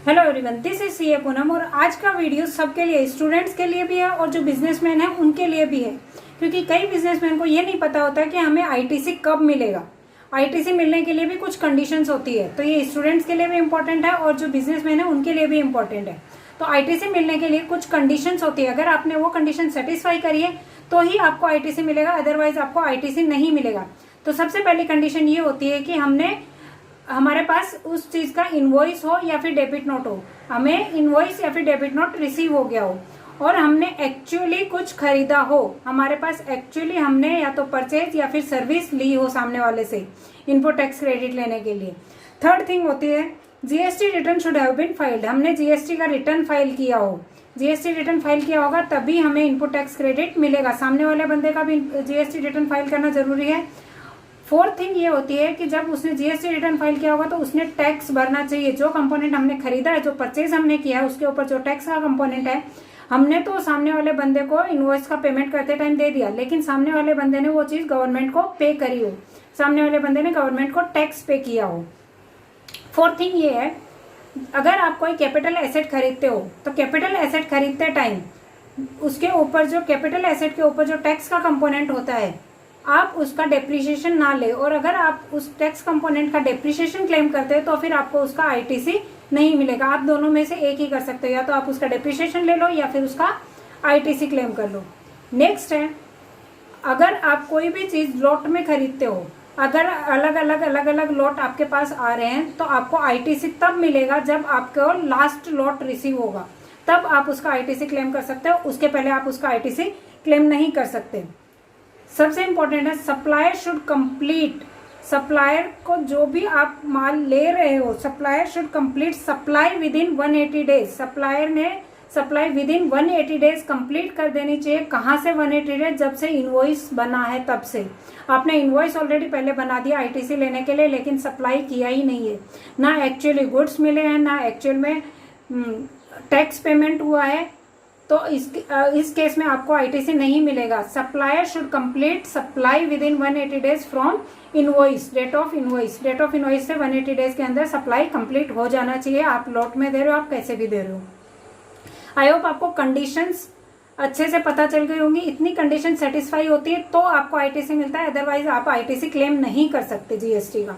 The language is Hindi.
Hello everyone, this is CA Poonam. और आज का वीडियो सबके लिए, स्टूडेंट्स के लिए भी है और जो बिजनेसमैन है उनके लिए भी है, क्योंकि कई बिजनेसमैन को ये नहीं पता होता है कि हमें आईटीसी कब मिलेगा। आईटीसी मिलने के लिए भी कुछ कंडीशंस होती है, तो ये स्टूडेंट्स के लिए भी इंपॉर्टेंट है और जो बिजनेसमैन है उनके लिए भी इंपॉर्टेंट है। तो आईटीसी मिलने के लिए कुछ कंडीशंस होती है, अगर आपने वो कंडीशन सेटिस्फाई करी है तो ही आपको आईटीसी मिलेगा, अदरवाइज आपको आईटीसी नहीं मिलेगा। तो सबसे पहली कंडीशन ये होती है कि हमारे पास उस चीज का इनवॉइस हो या फिर डेबिट नोट हो, हमें इनवॉइस या फिर डेबिट नोट रिसीव हो गया हो और हमने एक्चुअली कुछ खरीदा हो, हमारे पास एक्चुअली हमने या तो परचेज या फिर सर्विस ली हो सामने वाले से इनपुट टैक्स क्रेडिट लेने के लिए। थर्ड थिंग होती है GST return should have been filed, हमने जीएसटी का रिटर्न फाइल किया हो, जीएसटी रिटर्न फाइल किया होगा तभी हमें इनपुट टैक्स क्रेडिट मिलेगा। सामने वाले बंदे का भी जीएसटी रिटर्न फाइल करना जरूरी है। फोर्थ थिंग ये होती है कि जब उसने जीएसटी रिटर्न फाइल किया होगा तो उसने टैक्स भरना चाहिए। जो कंपोनेंट हमने खरीदा है, जो परचेज हमने किया है, उसके ऊपर जो टैक्स का कंपोनेंट है, हमने तो सामने वाले बंदे को इनवॉइस का पेमेंट करते टाइम दे दिया, लेकिन सामने वाले बंदे ने वो चीज गवर्नमेंट को पे करी हो, सामने वाले बंदे ने गवर्नमेंट को टैक्स पे किया हो। फोर्थ थिंग ये है, अगर आप कोई कैपिटल एसेट खरीदते हो तो कैपिटल एसेट खरीदते टाइम उसके ऊपर जो कैपिटल एसेट के ऊपर जो टैक्स का कंपोनेंट होता है, आप उसका डेप्रिसिएशन ना ले, और अगर आप उस टैक्स कंपोनेंट का डेप्रिसिएशन क्लेम करते हैं तो फिर आपको उसका आईटीसी नहीं मिलेगा। आप दोनों में से एक ही कर सकते हो, या तो आप उसका डेप्रिसिएशन ले लो या फिर उसका आईटीसी क्लेम कर लो। नेक्स्ट है, अगर आप कोई भी चीज लॉट में खरीदते हो, अगर अलग अलग लॉट आपके पास आ रहे हैं तो आपको आईटीसी तब मिलेगा जब आपको लास्ट लॉट रिसीव होगा, तब आप उसका आईटीसी क्लेम कर सकते हो, उसके पहले आप उसका आईटीसी क्लेम नहीं कर सकते। सबसे इंपॉर्टेंट है सप्लायर शुड कंप्लीट, सप्लायर को जो भी आप माल ले रहे हो, supplier should complete supply within 180 days, supplier ने supply within 180 days complete कर देनी चाहिए। कहाँ से 180 डेज? जब से इनवॉइस बना है तब से। आपने इनवॉइस ऑलरेडी पहले बना दिया आईटीसी लेने के लिए, लेकिन सप्लाई किया ही नहीं है, ना एक्चुअली गुड्स मिले हैं, ना एक्चुअल में टैक्स पेमेंट हुआ है, तो इस केस में आपको आईटीसी नहीं मिलेगा। Supplier should complete supply within 180 days from invoice, date of invoice, date of invoice से 180 डेज के अंदर सप्लाई कंप्लीट हो जाना चाहिए। आप लॉट में दे रहे हो, आप कैसे भी दे रहे हो। आई होप आपको कंडीशंस अच्छे से पता चल गई होंगी। इतनी कंडीशन सेटिस्फाई होती है तो आपको आईटीसी मिलता है, अदरवाइज आप आईटीसी क्लेम नहीं कर सकते जीएसटी का।